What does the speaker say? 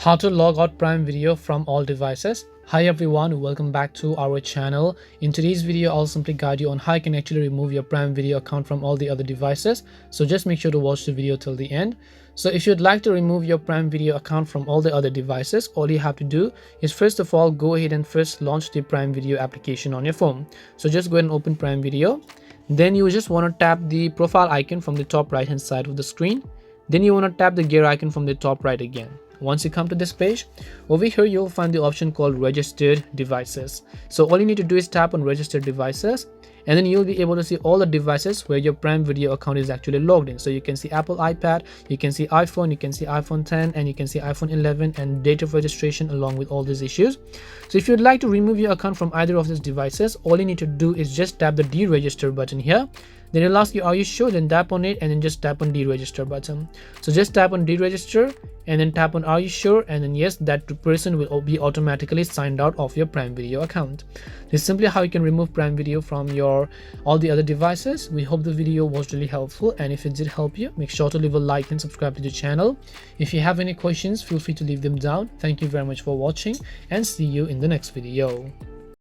How to log out Prime Video from all devices. Hi everyone, welcome back to our channel. In today's video, I'll simply guide you on how you can actually remove your Prime Video account from all the other devices. So just make sure to watch the video till the end. So if you'd like to remove your Prime Video account from all the other devices, all you have to do is first of all go ahead and first launch the Prime Video application on your phone. So just go ahead and open Prime Video. Then you just want to tap the profile icon from the top right hand side of the screen. Then you want to tap the gear icon from the top right again. Once you come to this page, over here you'll find the option called registered devices. So all you need to do is tap on registered devices, and then you'll be able to see all the devices where your Prime Video account is actually logged in. So you can see Apple iPad, you can see iPhone, you can see iPhone 10, and you can see iPhone 11 and date of registration along with all these issues. So if you'd like to remove your account from either of these devices, all you need to do is just tap the deregister button here. Then it'll ask you, are you sure? Then tap on it and then just tap on deregister button. So just tap on deregister and then tap on are you sure, and then yes, that person will be automatically signed out of your Prime Video account. This is simply how you can remove Prime Video from your all the other devices. We hope the video was really helpful, and if it did help you, make sure to leave a like and subscribe to the channel. If you have any questions, feel free to leave them down. Thank you very much for watching and see you in the next video.